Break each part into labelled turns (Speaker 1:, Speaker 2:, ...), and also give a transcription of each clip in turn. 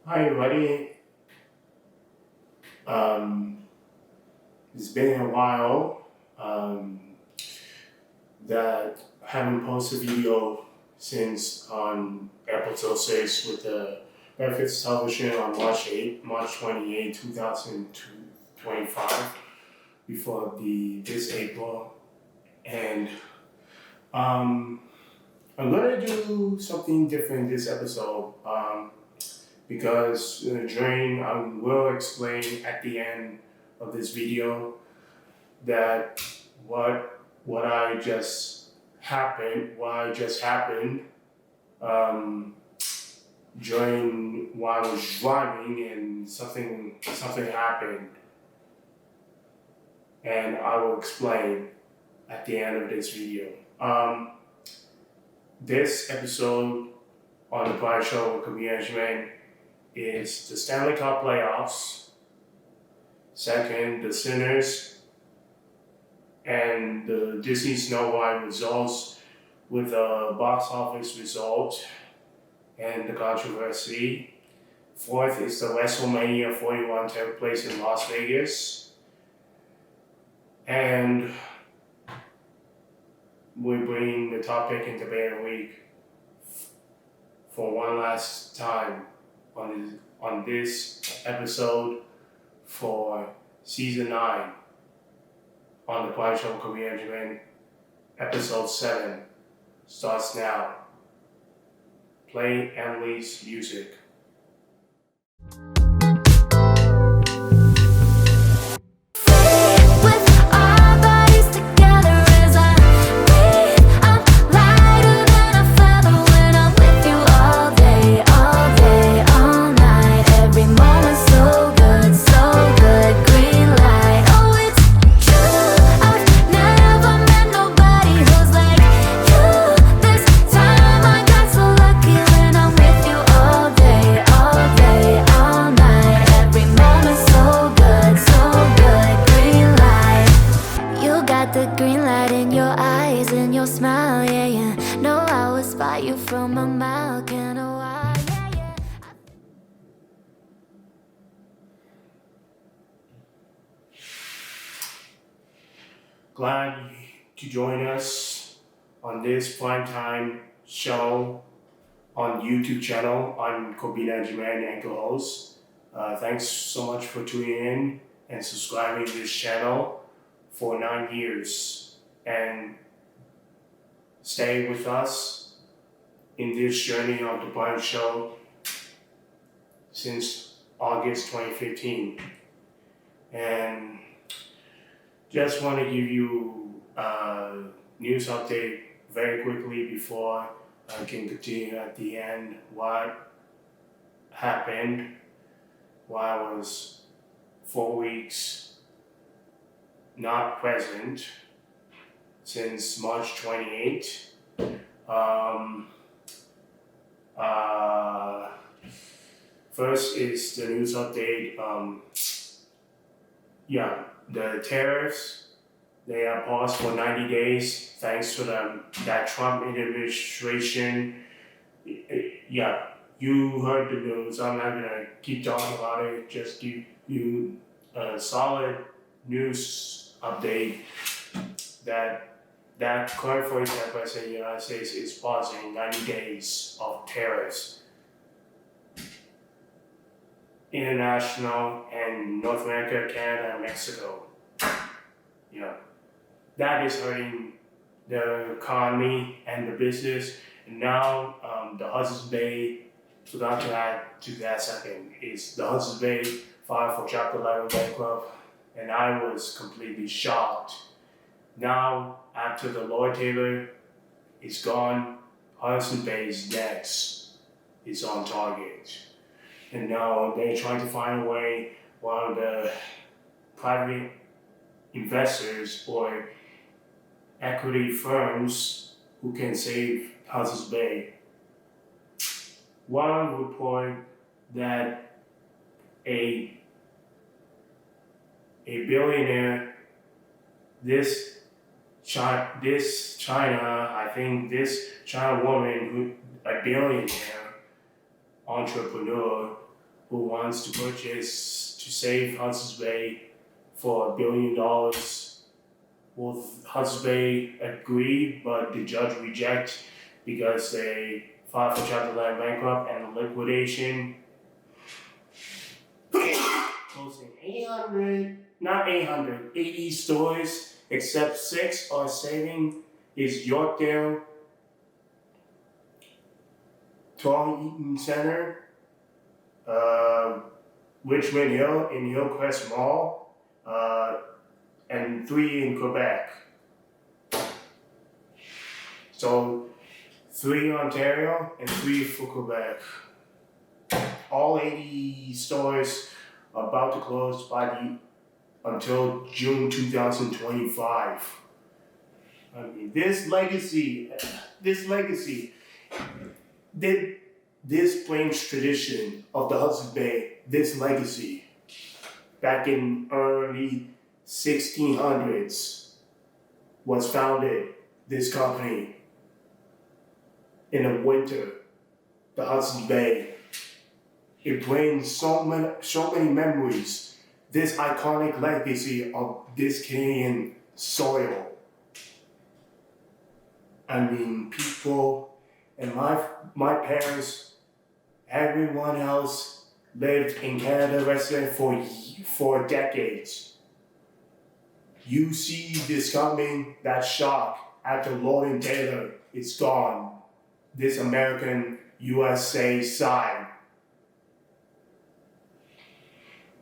Speaker 1: Hi everybody. Um, it's been a while that I haven't posted a video since on episode 6 with the Benefits Television on March 28, 2025, before this April. And um, I'm gonna do something different this episode. Because during I will explain at the end of this video that what I just happened um, during while I was driving and something happened, and I will explain at the end of this video. This episode on the Prior Show with Agyemang is the Stanley Cup playoffs, second, the Sinners, and the Disney Snow White results with a box office result and the controversy. Fourth is the WrestleMania 41 took place in Las Vegas. And we bring the top pick and debate of the week for one last time on this episode for season 9 on the Quiet Show Korean Japan. Episode 7 starts now. Play Emily's music. Glad to join us on this primetime show on YouTube channel. I'm Kwabena, Agyemang, anchor host. Thanks so much for tuning in and subscribing to this channel for 9 years. And stay with us in this journey of the Brian Show since August 2015. And just want to give you a news update very quickly before I can continue at the end what happened while I was 4 weeks not present since March 28. First is the news update. The tariffs, they are paused for 90 days thanks to that Trump administration. You heard the news. I'm not going to keep talking about it. Just give you a solid news update that current 47th President of the United States is pausing 90 days of tariffs. International and North America, Canada, and Mexico. That is hurting the economy and the business. And now the Hudson Bay, forgot to add to that second, is the Hudson Bay filed for Chapter 11 bankrupt, and I was completely shocked. Now, after the Lord Taylor is gone, Hudson Bay's next is on target. And now they're trying to find a way while the private investors or equity firms who can save Hudson Bay. One report that a billionaire, this China woman, a billionaire entrepreneur, who wants to purchase to save Hudson's Bay for $1 billion. Will Hudson's Bay agree, but the judge reject because they filed for Chapter 11 bankrupt and liquidation. Closing 80 stores, except 6 are saving is Yorkdale, Torrey Eaton Center, Richmond Hill in Hillcrest Mall, and 3 in Quebec. So 3 in Ontario and 3 for Quebec. All 80 stores are about to close until June 2025. I mean, this legacy, this brings tradition of the Hudson Bay, this legacy, back in early 1600s, was founded, this company, in the winter, the Hudson Bay. It brings so many memories, this iconic legacy of this Canadian soil. I mean, people and my parents, everyone else lived in Canada resident for decades. You see this coming, that shock after Lord & Taylor is gone. This American USA side.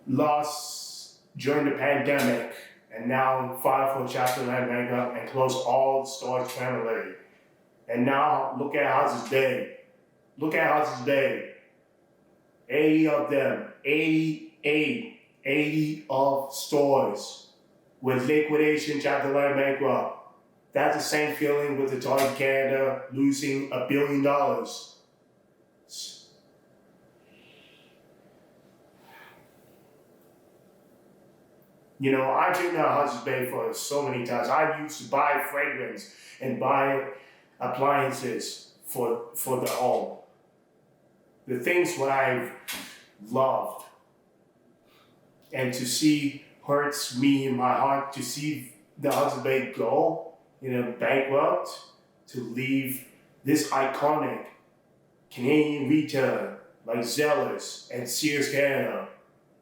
Speaker 1: Lost during the pandemic, and now filed for Chapter 11 bankrupt and closed all the stores permanently. And now look at Hudson's Bay. Look at Hudson's Bay. 80 of them, 80 of stores with liquidation, Chapter 11 bankrupt. That's the same feeling with the Target Canada losing $1 billion. You know, I've been to Hudson's Bay for so many times. I used to buy fragrance and buy appliances for the home. The things what I've loved. And to see hurts me in my heart to see the Hudson Bay go, bankrupt, to leave this iconic Canadian retailer like Zellers and Sears Canada.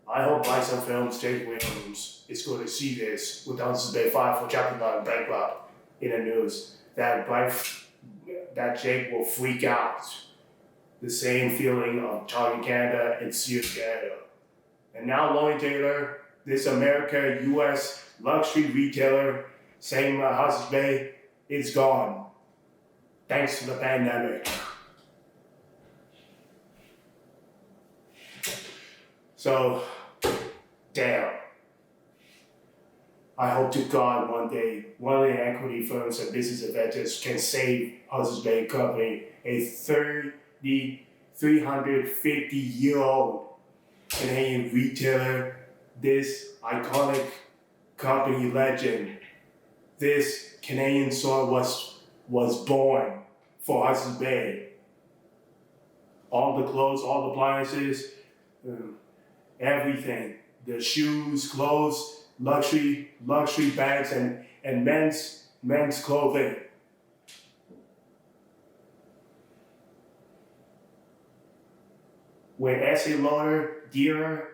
Speaker 1: I hope Bison Films, Jake Williams, is going to see this with Hudson Bay filed for Chapter 11 bankrupt in the news. That Jake will freak out. The same feeling of Target Canada and Sears Canada. And now Lord & Taylor, this America, US luxury retailer, saying Hudson Bay is gone. Thanks to the pandemic. So, damn. I hope to God one day, one of the equity firms and business investors can save Hudson Bay Company, a 350-year-old Canadian retailer, this iconic company legend. This Canadian soil was born for Hudson Bay. All the clothes, all the appliances, everything. The shoes, clothes, luxury bags, and men's clothing. With Estee Lauder, Dior,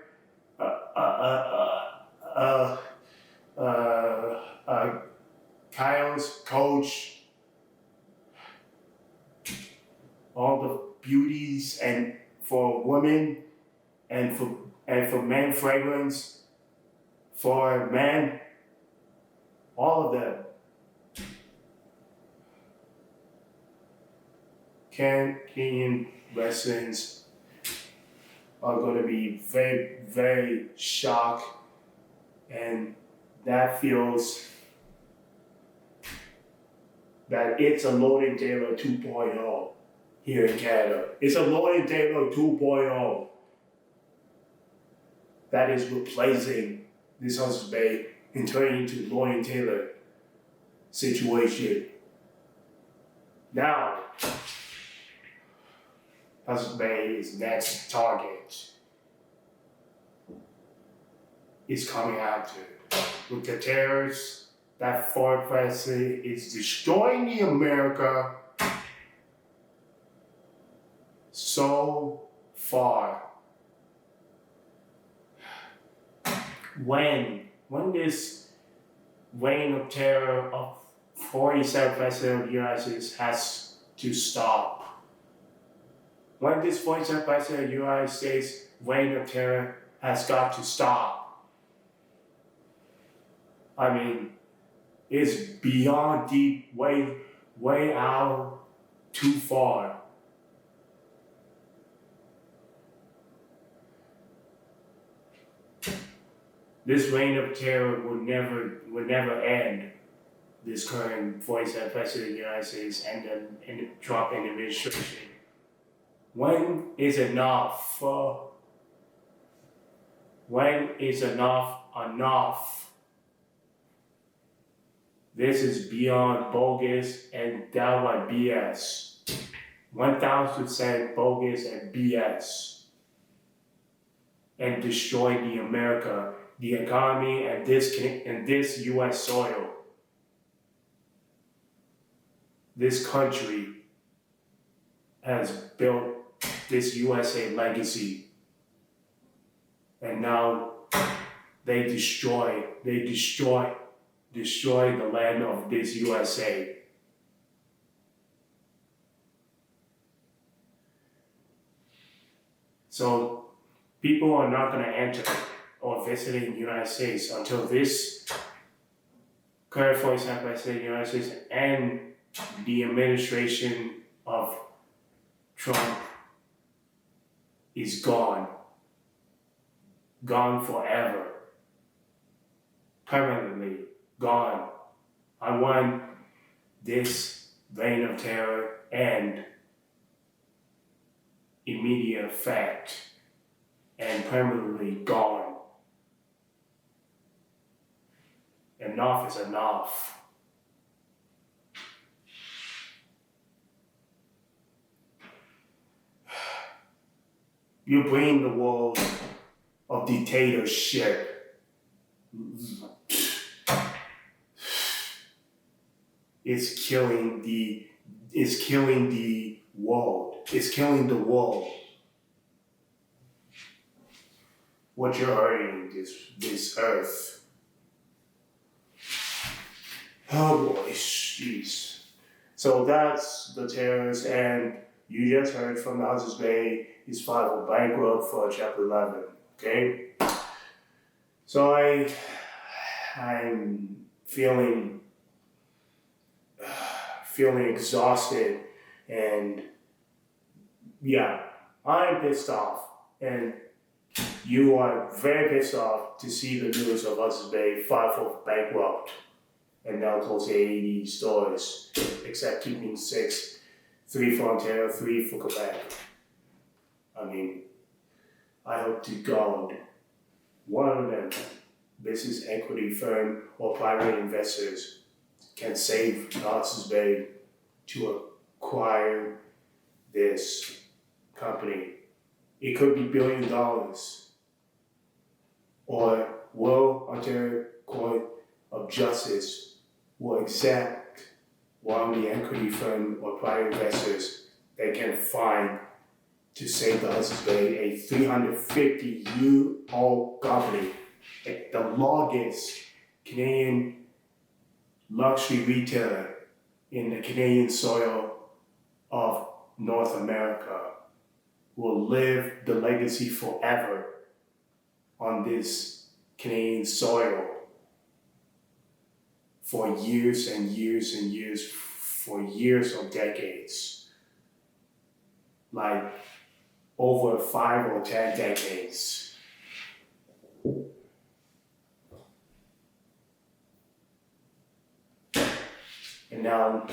Speaker 1: Kyle's, Coach, all the beauties, and for women, and for men fragrance, for men, all of them. Canadian residents are going to be very, very shocked, and that feels that it's a Lord & Taylor 2.0 here in Canada. It's a Lord & Taylor 2.0 that is replacing this Hudson Bay and turning into Lord & Taylor situation. Now, Hudson Bay is next target. is coming after. With the terrorists, that foreign president is destroying the America so far. When this reign of terror of 47 president of the United States has to stop. When this 47 president of the United States reign of terror has got to stop. I mean, it's beyond deep, way out too far. This reign of terror would never end. This current 47 president of the United States and the Trump administration. When is enough? When is enough enough? This is beyond bogus and downright BS. 1000% bogus and BS. And destroy the America, the economy, and this U.S. soil. This country has built this USA legacy, and now they destroy the land of this USA. So people are not going to enter or visit the United States until this current 47th president of the United States and the administration of Trump is gone. Gone forever. Permanently gone. I want this reign of terror and immediate effect and permanently gone. Enough is enough. You bring the world of dictatorship. It's killing the world. It's killing the world. What you're hurting this earth. Oh boy, jeez. So that's the terrorists, and you just heard from the Hudson's Bay. He's filed for bankrupt for Chapter 11. Okay. So I'm feeling exhausted, and yeah, I'm pissed off, and you are very pissed off to see the news of Hudson's Bay filed for bankrupt and now closing 80 stores, except keeping 6, 3 for Ontario, 3 for Quebec. I mean, I hope to God one of them, business equity firm or private investors, can save Hudson's Bay to acquire this company. It could be $1 billion. Or will Ontario Court of Justice will accept one of the equity firm or private investors they can find to save the Hudson's Bay, a 350-year-old company, the longest Canadian luxury retailer in the Canadian soil of North America, will live the legacy forever on this Canadian soil for years and years and years, for years or decades. Like over 5 or 10 decades. And now,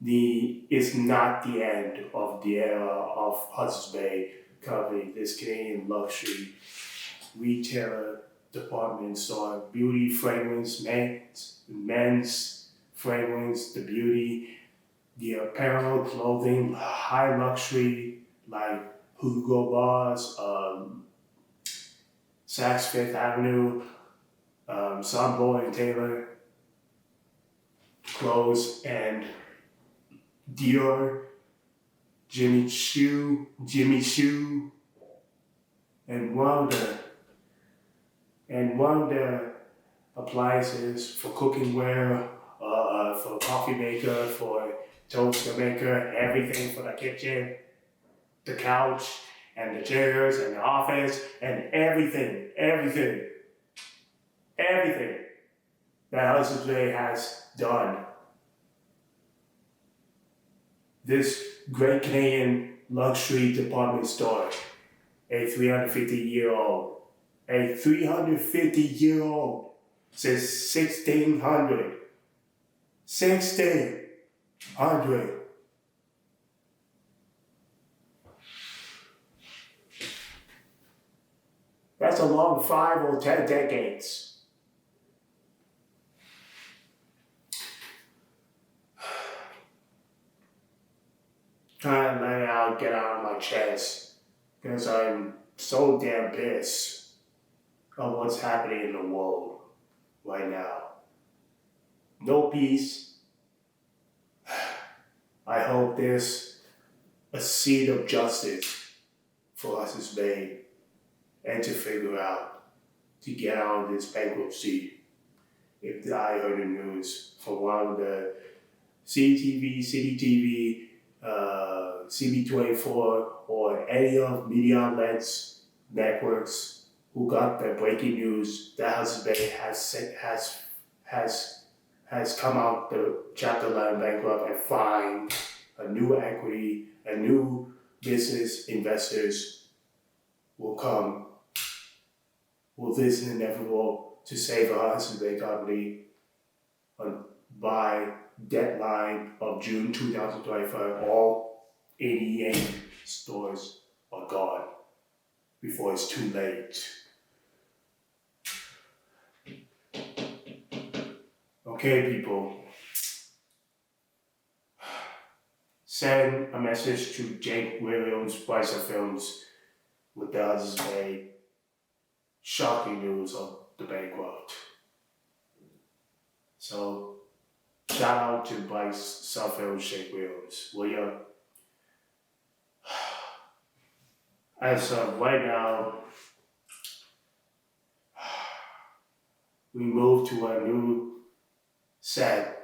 Speaker 1: it's not the end of the era of Hudson's Bay Company, this Canadian luxury retailer, department store, beauty, fragrance, men's fragrance, the beauty, the apparel, clothing, high luxury, like Hugo Boss, Saks Fifth Avenue, Sunboy and Taylor clothes, and Dior, Jimmy Choo, and one of the appliances for cookware, for coffee maker, for toaster maker, everything for the kitchen, the couch, and the chairs, and the office, and everything that Hudson's Bay has done. This great Canadian luxury department store, a 350-year-old, since 1600. That's a long 5 or 10 decades. Trying to let it out, get out of my chest, because I'm so damn pissed of what's happening in the world right now. No peace. I hope there's a seed of justice for Hudson's Bay and to figure out to get out of this bankruptcy. If I heard the news from one of the CTV, City TV, CB24, or any of media outlets, networks who got the breaking news that Hudson's Bay has come out the Chapter 11 bankrupt and find a new equity, a new business investors will come. Will this inevitable to save a Hudson's Bay company by deadline of June 2025, all 88 stores are gone before it's too late. Okay, people. Send a message to Jake Williams, Bryson Films, with the Hudson's Bay shocking news of the bankrupt. So, shout out to Bryce Suffield, Jake Williams. William. As of right now, we moved to a new set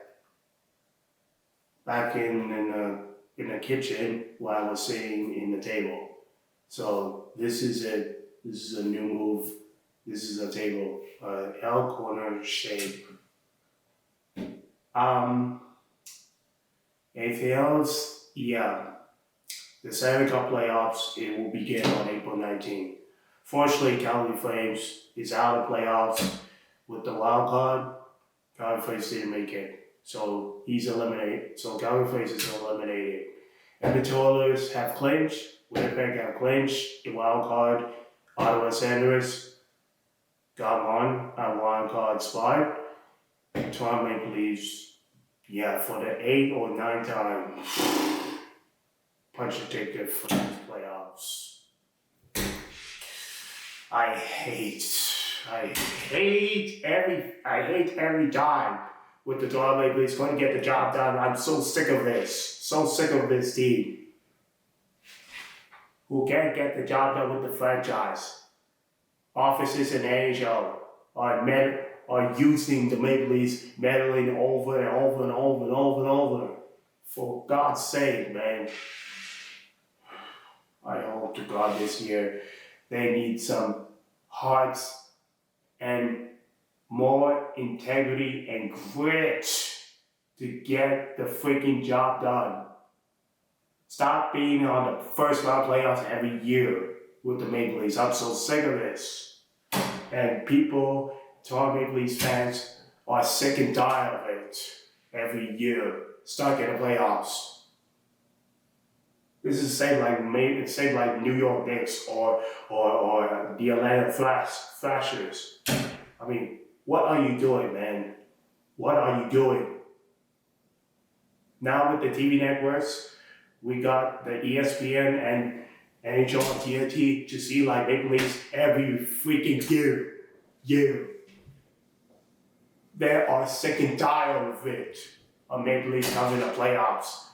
Speaker 1: back in the kitchen while I was sitting in the table. So this is it. This is a new move. This is a table, L corner shape. Anything else? Yeah. The Stanley Cup playoffs, it will begin on April 19th. Fortunately, Calgary Flames is out of playoffs with the wild card. Calgary Flames didn't make it, so he's eliminated. So Calgary Flames is eliminated. Edmonton Oilers have clinched. Winnipeg have clinched the wild card. Ottawa Senators got a wild card spot. Toronto Maple Leafs, for the 8th or 9th time, punch a ticket for the playoffs. I hate every time with the Toronto Maple Leafs going to get the job done. I'm so sick of this team who can't get the job done with the franchise. Officers in NHL are using the Maple Leafs, meddling over and over. For God's sake, man. I hope to God this year they need some hearts and more integrity and grit to get the freaking job done. Stop being on the first round playoffs every year with the Maple Leafs. I'm so sick of this. And people, Toronto Maple Leafs fans, are sick and tired of it every year. Stuck in the playoffs. This is the same like New York Knicks or the Atlanta Thrashers. I mean, what are you doing, man? What are you doing? Now with the TV networks, we got the ESPN NHL on TNT to see like Maple Leafs every freaking year. They are sick and tired of it. Of Maple Leafs coming to playoffs,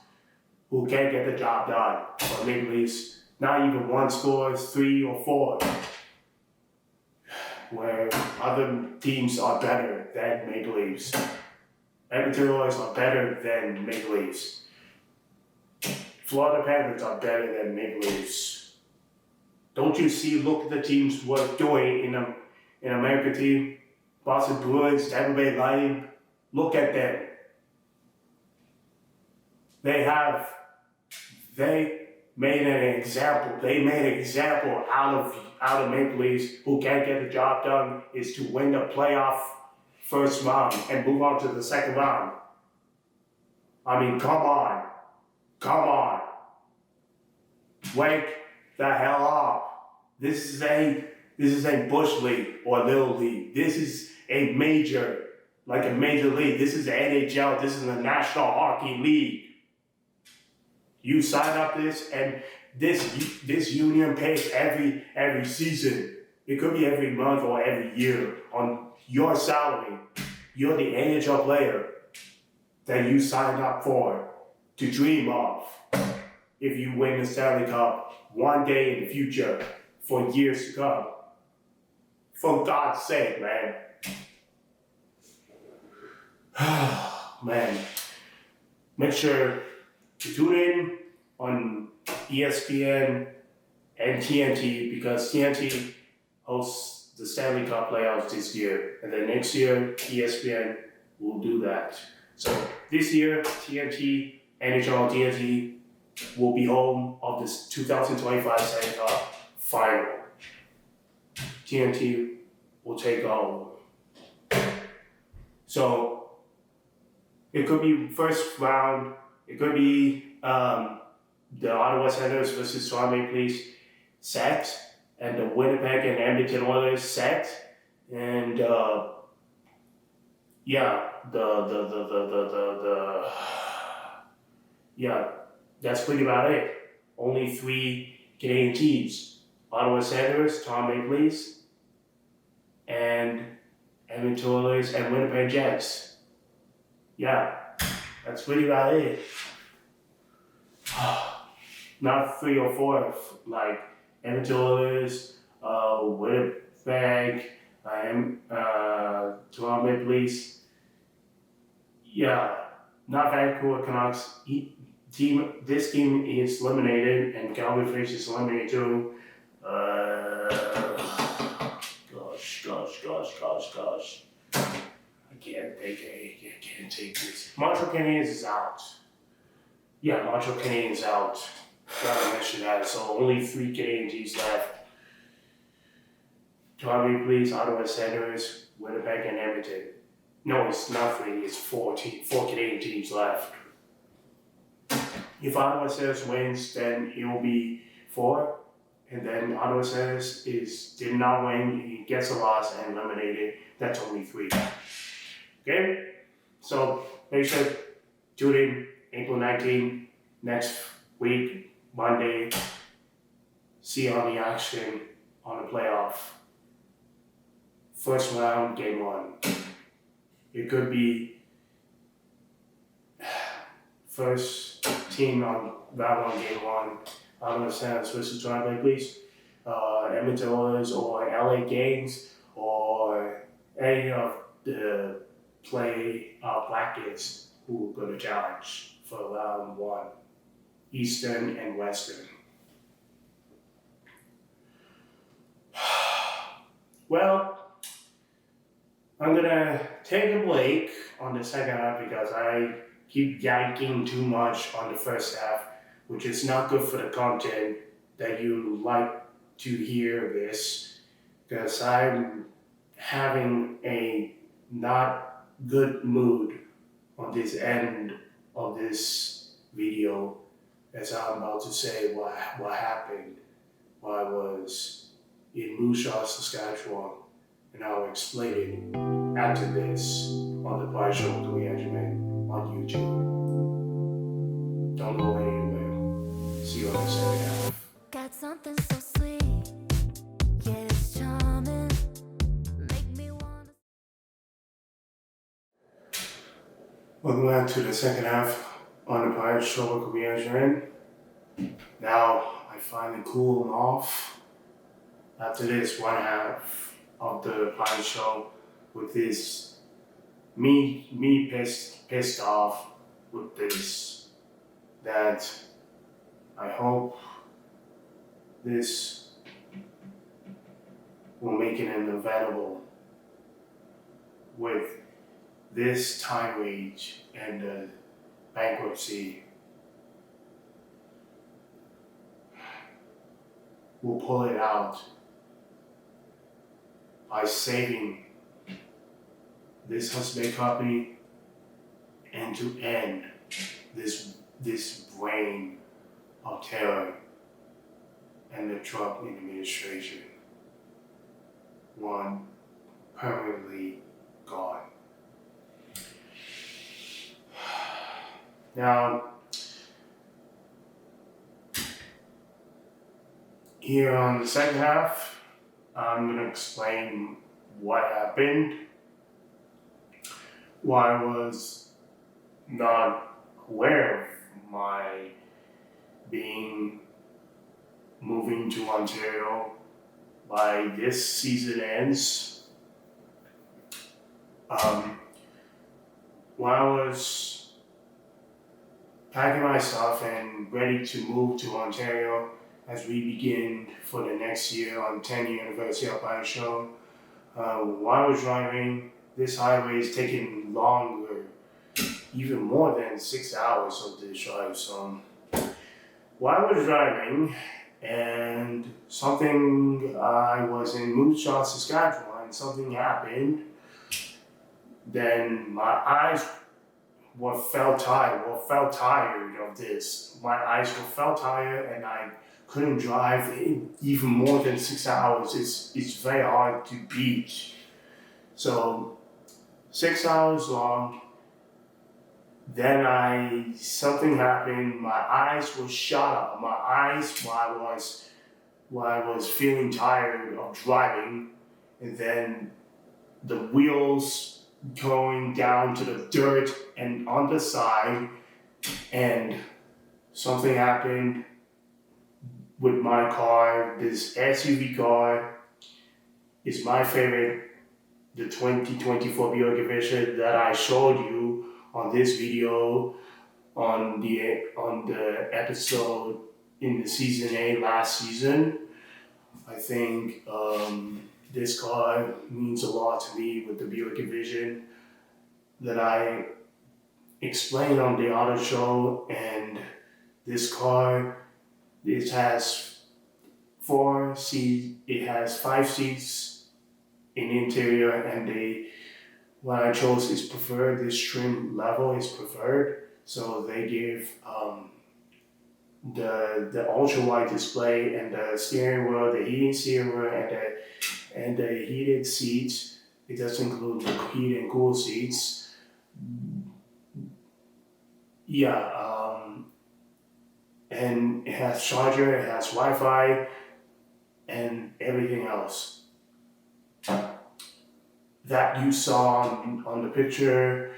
Speaker 1: who can't get the job done. Or Maple Leafs, not even one scores, 3 or 4. Where other teams are better than Maple Leafs. Edmonton Oilers are better than Maple Leafs. Florida Panthers are better than Maple Leafs. Don't you see, look at the teams we're doing in American team? Boston Bruins, Tampa Bay Lightning, look at them. They made an example. They made an example out of Maple Leafs who can't get the job done is to win the playoff first round and move on to the second round. I mean, come on. Wake the hell up. This is a Bush League or Little League. This is a major league. This is the NHL. This is the National Hockey League. You sign up this, and this union pays every season. It could be every month or every year on your salary. You're the NHL player that you signed up for to dream of if you win the Stanley Cup one day in the future for years to come. For God's sake, man. Man, make sure to tune in on ESPN and TNT because TNT hosts the Stanley Cup playoffs this year. And then next year, ESPN will do that. So this year, TNT, NHL TNT will be home of this 2025 Stanley Cup final. TNT will take home. So it could be first round. It could be the Ottawa Senators versus Toronto Maple Leafs set, and the Winnipeg and Edmonton Oilers set, and that's pretty about it. Only 3 Canadian teams: Ottawa Senators, Toronto Maple Leafs, and Edmonton Oilers and Winnipeg Jets. Yeah, that's pretty about it. Not 3 or 4 like Edmonton Oilers, Winnipeg, Toronto Maple Leafs. Yeah, not Vancouver Canucks. This team is eliminated, and Calgary Flames is eliminated too. Gosh. I can't take this. Montreal Canadiens is out. Yeah, Montreal Canadiens out. Gotta mention that. So only 3 Canadian teams left. Toronto Maple Leafs, Ottawa Senators, Winnipeg, and Edmonton. No, it's not 3. It's 4 Canadian teams left. If Ottawa Senators wins, then it will be 4. And then Ottawa Senators did not win. He gets a loss and eliminated. That's only 3. Okay? So make sure to tune in April 19th next week, Monday. See on the action on the playoff. First round, game 1. It could be first team on round 1, game 1. Ottawa Senators versus Toronto Maple Leafs, Edmonton Oilers, or LA Kings, or any of the brackets who are going to challenge for round 1, Eastern and Western. Well, I'm going to take a break on the second half because I keep yanking too much on the first half, which is not good for the content that you like to hear this, because I'm having a not good mood on this end of this video, as I'm about to say what happened while I was in Moose Jaw, Saskatchewan, and I'll explain it after this on the Price Show with Agyemang on YouTube. Don't go anywhere. See you on the second half.
Speaker 2: something so sweet. Yeah, it's charming. Make me wanna.
Speaker 1: Welcome back to the second half on the Pirate Show with Agyemang. Now I finally cooled off after this one half of the Pirate Show with this me pissed off with this, that I hope this will make it inevitable with this tirade and the bankruptcy. We'll pull it out by saving this Hudson company and to end this reign of terror and the Trump administration. One permanently gone. Now, here on the second half, I'm going to explain what happened, why I was not aware of my moving to Ontario by this season ends. While I was packing my stuff and ready to move to Ontario as we begin for the next year on 10th anniversary of our show, while I was driving, this highway is taking longer, even more than 6 hours of this drive. So while I was driving, and I was in Moose Jaw, Saskatchewan, something happened, then my eyes felt tired of this. My eyes felt tired and I couldn't drive even more than 6 hours. It's very hard to beat. So 6 hours long, then something happened. My eyes were shut up. My eyes while I was feeling tired of driving, and then the wheels going down to the dirt and on the side, and something happened with my car. This SUV car is my favorite, the 2024 Buick Division that I showed you on this video on the episode in the season 8 last season. I think this car means a lot to me with the Buick Division that I explained on the auto show. And this car, it has 4 seats, it has 5 seats in the interior, and what I chose is preferred. This trim level is preferred, so they give the ultra wide display and the steering wheel, the heating steering wheel, and the heated seats. It does include the heat and cool seats. And it has charger, it has Wi-Fi, and everything else that you saw on the picture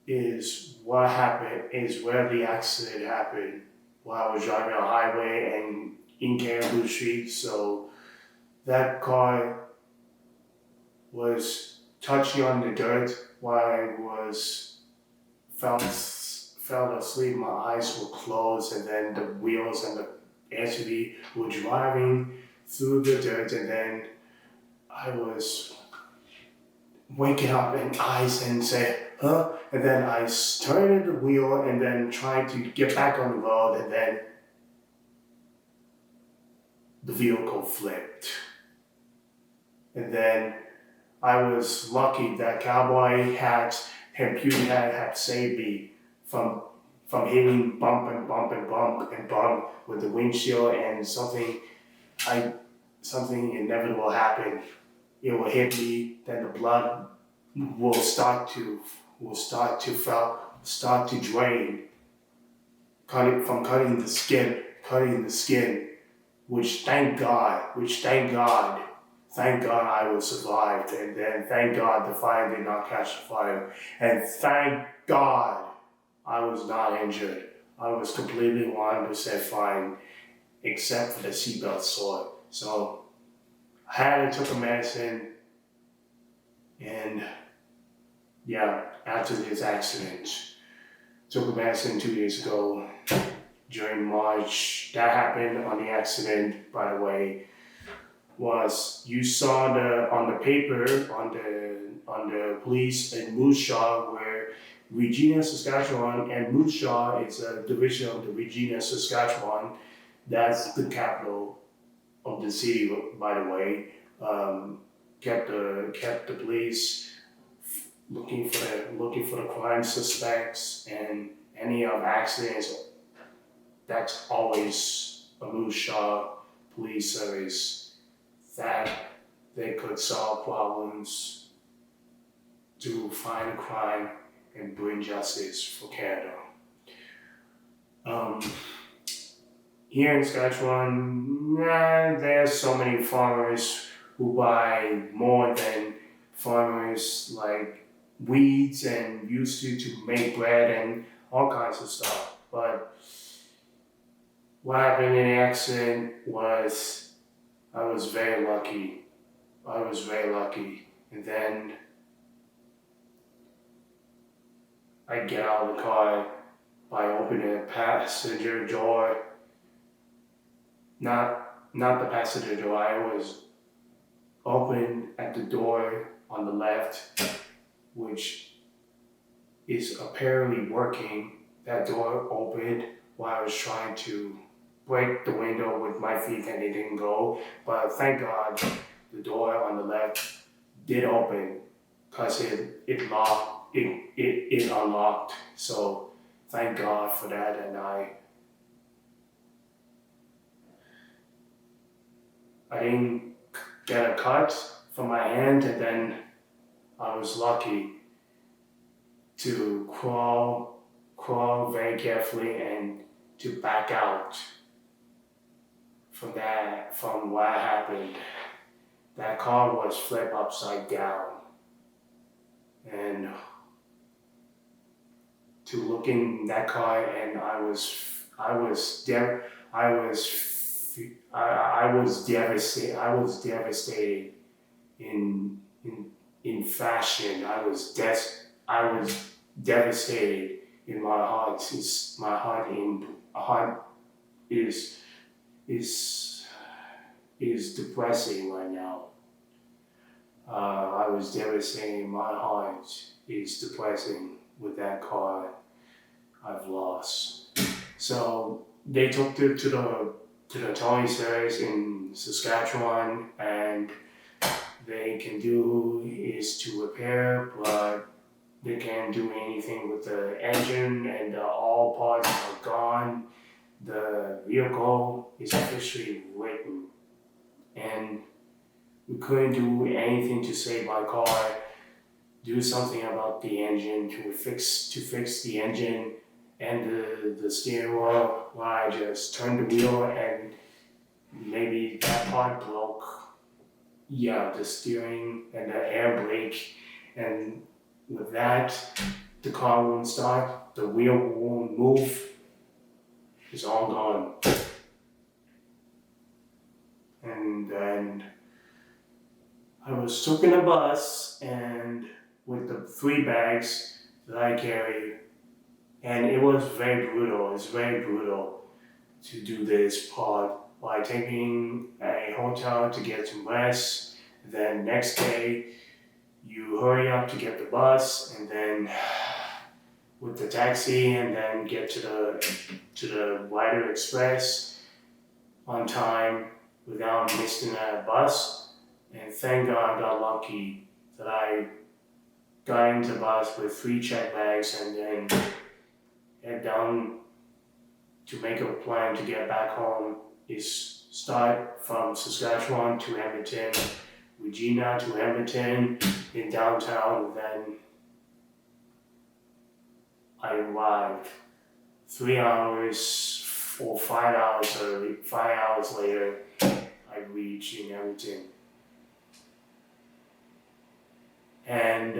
Speaker 1: is what happened, is where the accident happened while I was driving on the highway and in Caribou Street. So that car was touching on the dirt while I fell asleep. My eyes were closed, and then the wheels and the SUV were driving through the dirt, and then I was waking up and eyes and say, huh? And then I turned the wheel and then tried to get back on the road, and then the vehicle flipped. And then I was lucky that cowboy hat and puke hat had saved me from hitting bump with the windshield, and something inevitable happened. It will hit me, then the blood will start to drain, cutting the skin. which thank God, thank God I was survived, and then thank God the fire did not catch the fire, and thank God I was not injured. I was completely 100% fine, except for the seatbelt sore. So I had to took a medicine, and yeah, after this accident, took a medicine 2 years ago during March. That happened on the accident, by the way. Was you saw on the paper on the police in Moose Jaw, where Regina, Saskatchewan, and Moose Jaw is a division of the Regina, Saskatchewan. That's the capital of the city, by the way. Kept the police looking for the crime suspects and any of accidents. That's always a Moose Jaw police service that they could solve problems to find a crime and bring justice for Canada. Here in Saskatchewan, there's so many farmers who buy more than farmers like weeds and used to make bread and all kinds of stuff. But what happened in the accident was I was very lucky. And then I get out of the car by opening the passenger door. Not the passenger door, I was open at the door on the left, which is apparently working. That door opened while I was trying to break the window with my feet and it didn't go. But thank God the door on the left did open because it unlocked. So thank God for that, and I didn't get a cut from my hand, and then I was lucky to crawl very carefully and to back out from what happened. That car was flipped upside down, and to look in that car, and I was devastated in fashion. I was devastated in my heart. My heart is depressing right now. I was devastated. My heart is depressing with that car I've lost. So they took it to the towing service in Saskatchewan, and they can do is to repair, but they can't do anything with the engine, and all parts are gone. The vehicle is officially written, and we couldn't do anything to save my car. Do something about the engine to fix the engine and the steering wheel. Well, I just turned the wheel and maybe that part broke. Yeah, the steering and the air brake, and with that, the car won't start. The wheel won't move. It's all gone. And then I was took in a bus, and with the 3 bags that I carried, and it was very brutal. It's very brutal to do this part by taking a hotel to get some rest. Then next day, you hurry up to get the bus, and then with the taxi, and then get to the Rider Express on time without missing a bus. And thank God I got lucky that I got into the bus with 3 check bags, and then head down to make a plan to get back home. Is start from Saskatchewan to Edmonton, Regina to Edmonton in downtown, then I arrived 3 hours or 5 hours early, 5 hours later, I reach and everything. And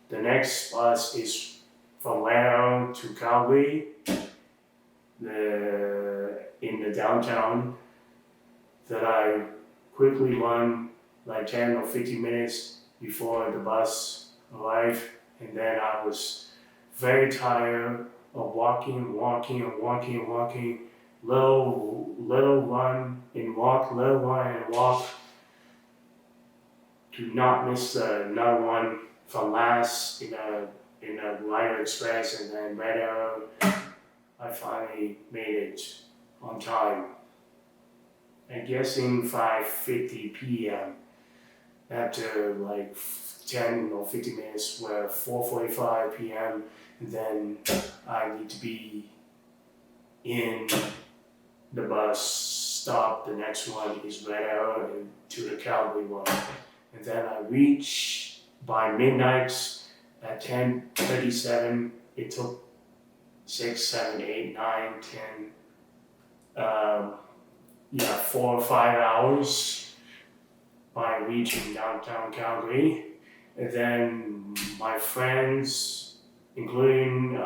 Speaker 1: the next bus is from Lano to Calgary, in the downtown, that I quickly run like 10 or 15 minutes before the bus arrived, and then I was very tired of walking, little run and walk, little run and walk, to not miss another one from last in a Liner Express, and then Red Arrow. I finally made it on time. I'm guessing 5:50 p.m. After like 10 or 15 minutes, were 4:45 p.m. and then I need to be in the bus stop. The next one is Red Arrow and to the Calgary one. And then I reach by midnight at 10:37. It took 6, 7, 8, 9, 10, 4 or 5 hours by reaching downtown Calgary. And then my friends, including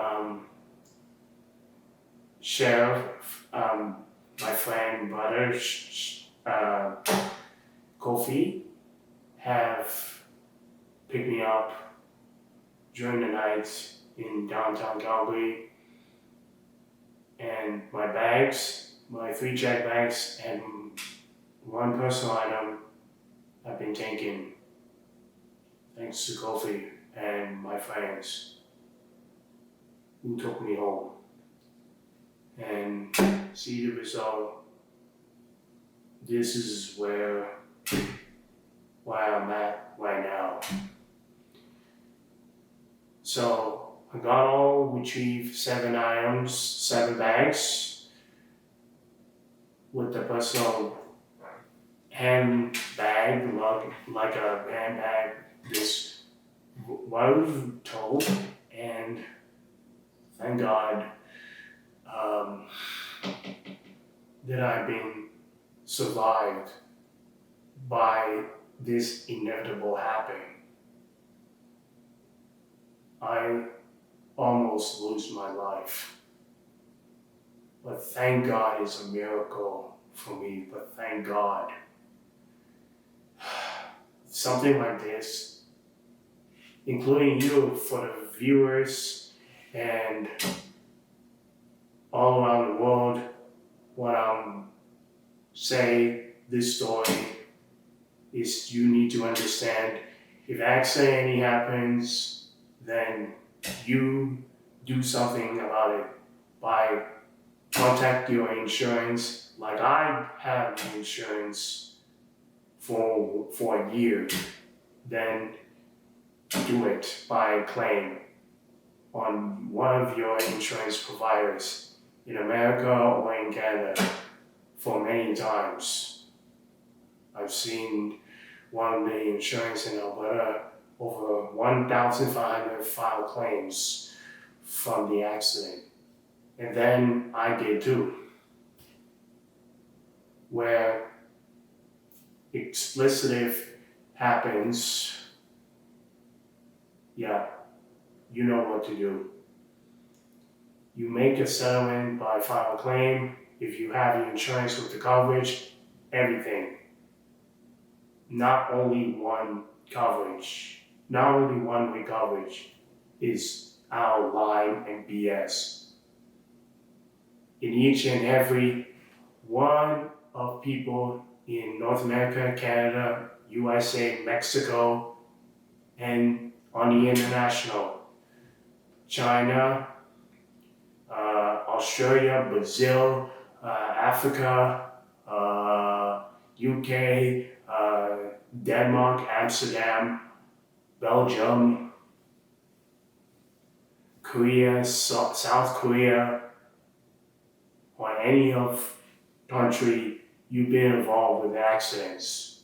Speaker 1: Sheriff, my friend, brother, Kofi, have picked me up during the night in downtown Calgary. And my bags, my 3 check bags, and 1 personal item have been taken, thanks to Kofi and my friends who took me home. And see the result. This is where I'm at right now. So I got all retrieved 7 items, 7 bags with the personal handbag, like a handbag, this was told, and thank God that I've been survived by this inevitable happening. I almost lose my life, but thank God it's a miracle for me, but thank God. Something like this, including you, for the viewers and all around the world, what I'm saying, this story is you need to understand, if accident happens, then you do something about it by contact your insurance. Like I have insurance for a year, then do it by claim on one of your insurance providers in America or in Canada for many times. I've seen one of the insurance in Alberta over 1,500 filed claims from the accident. And then I did too, where expletive happens, you know what to do. You make a settlement by file a claim. If you have your insurance with the coverage, everything. Not only one coverage, not only one way coverage is out of line and BS. In each and every one of people in North America, Canada, USA, Mexico, and on the international, China, Australia, Brazil, Africa, UK, Denmark, Amsterdam, Belgium, Korea, South Korea, or any of country you've been involved with accidents.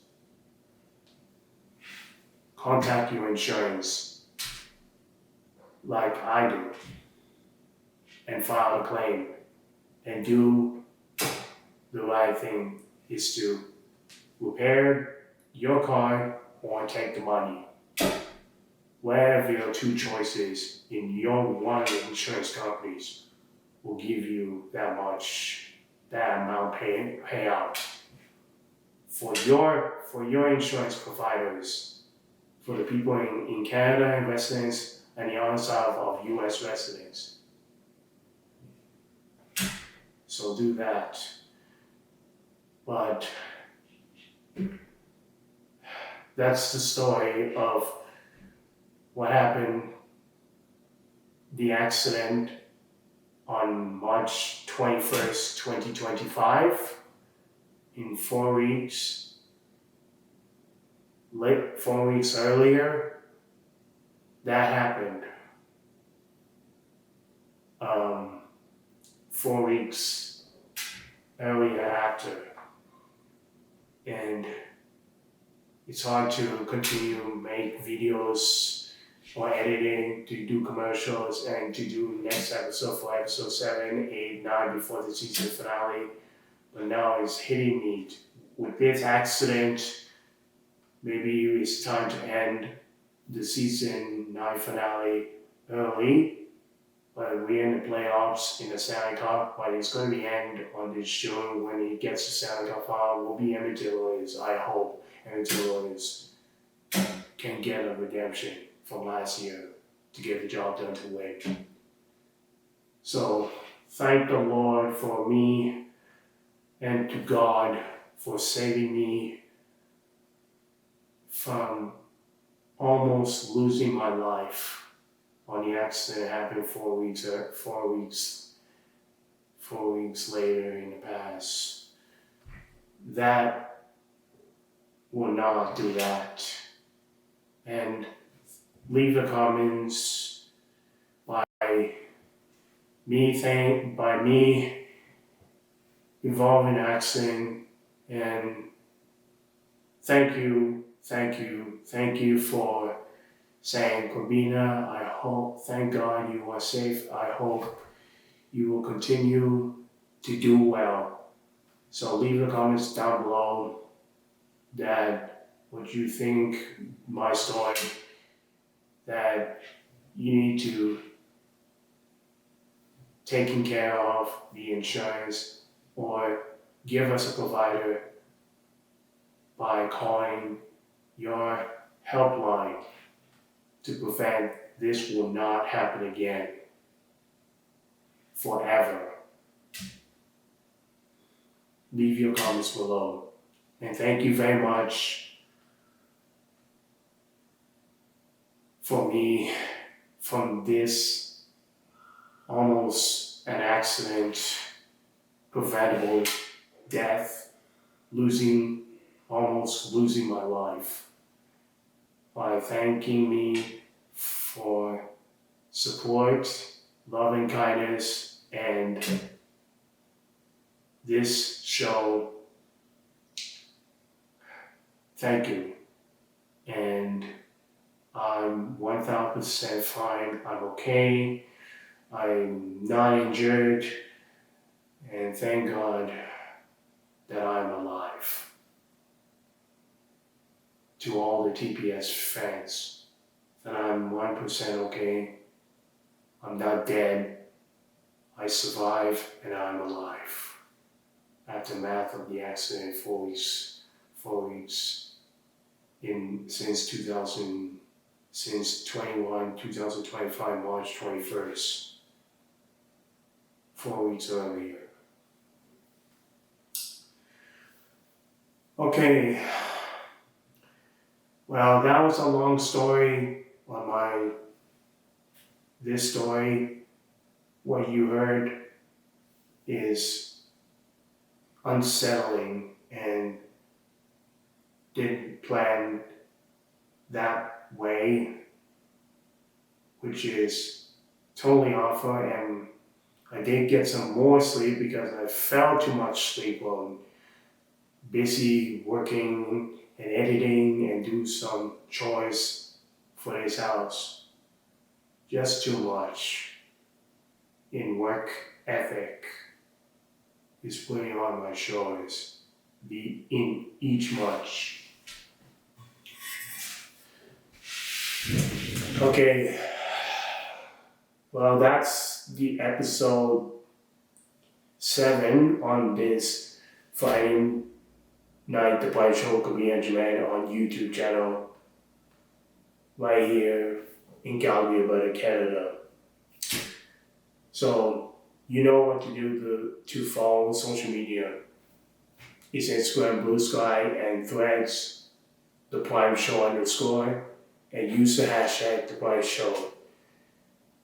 Speaker 1: Contact your insurance like I do and file a claim. and do the right thing is to repair your car or take the money. Whatever your two choices in your one of the insurance companies will give you that amount payout. For your insurance providers, for the people in Canada and residents and the other side of US residents. So do that. But that's the story of what happened, the accident on March 21st, 2025, in 4 weeks. 4 weeks earlier, that happened. 4 weeks earlier after. And it's hard to continue to make videos or editing, to do commercials, and to do next episode for episode 7, 8, 9 before the season finale. But now it's hitting me. With this accident, maybe it's time to end the season 9 finale early. But we're in the playoffs in the Stanley Cup, but it's going to be end on this June when he gets the Stanley Cup final. We'll be Edmonton Oilers, I hope. Edmonton Oilers can get a redemption from last year to get the job done to win. So thank the Lord for me and to God for saving me from almost losing my life on the accident that happened 4 weeks later in the past. That will not do that. And leave the comments by me involved in the accident, and thank you for saying, Kwabena, thank God you are safe. I hope you will continue to do well. So leave the comments down below that what you think my story, that you need to taking care of the insurance or give us a provider by calling your helpline to prevent this will not happen again forever. Leave your comments below. And thank you very much for me from this almost an accident, preventable death, almost losing my life, by thanking me for support, love and kindness, and this show. Thank you. And I'm 1000% fine. I'm okay. I'm not injured. And thank God that I'm alive. To all the TPS fans, that I'm 1% okay. I'm not dead. I survived and I'm alive. Aftermath of the accident, 4 weeks since 2025, March 21st. 4 weeks earlier. Okay. Well, that was a long story on this story. What you heard is unsettling and didn't plan that way, which is totally awful. And I did get some more sleep because I fell too much sleep on busy working and editing and do some chores for this house. Just too much in work ethic is putting on my shoulders in each match. Okay, well, that's the episode 7 on this Friday night, the Pride Show could be Agyemang on YouTube channel right here in Calgary, Alberta, Canada. So you know what to do to follow social media. It's Instagram, Blue Sky, and Threads, the Prime Show _ and use the hashtag the Prime Show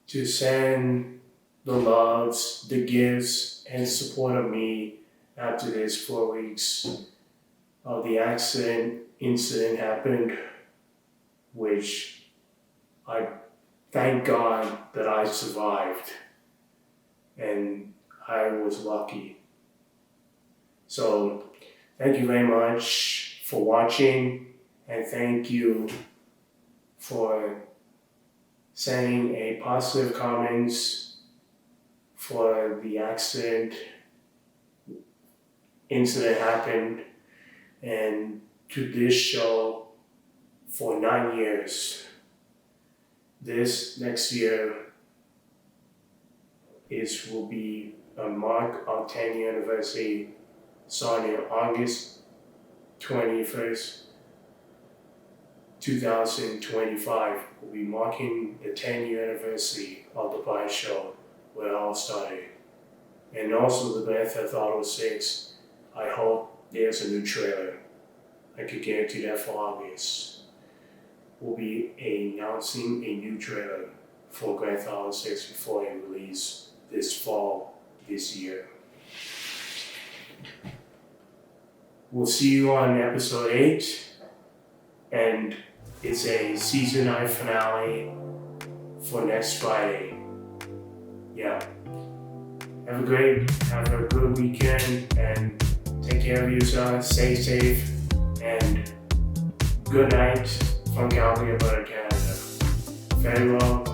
Speaker 1: to send the loves, the gifts, and support of me after this 4 weeks of the incident happened, which I thank God that I survived, and I was lucky. So thank you very much for watching, and thank you for sending a positive comments for the incident happened, and to this show for 9 years. This next year will be a mark of 10th anniversary, starting August 21st, 2025. We'll be marking the 10th anniversary of the Pride Show, where it all started. And also the Grand Theft Auto 6, I hope there's a new trailer. I could guarantee that for August. We'll be announcing a new trailer for Grand Theft Auto 6 before it release this fall, this year. We'll see you on episode 8, and it's a season 9 finale for next Friday. Yeah. Have a good weekend, and take care of yourself, stay safe, and good night from Calgary, Alberta, Canada. Very well.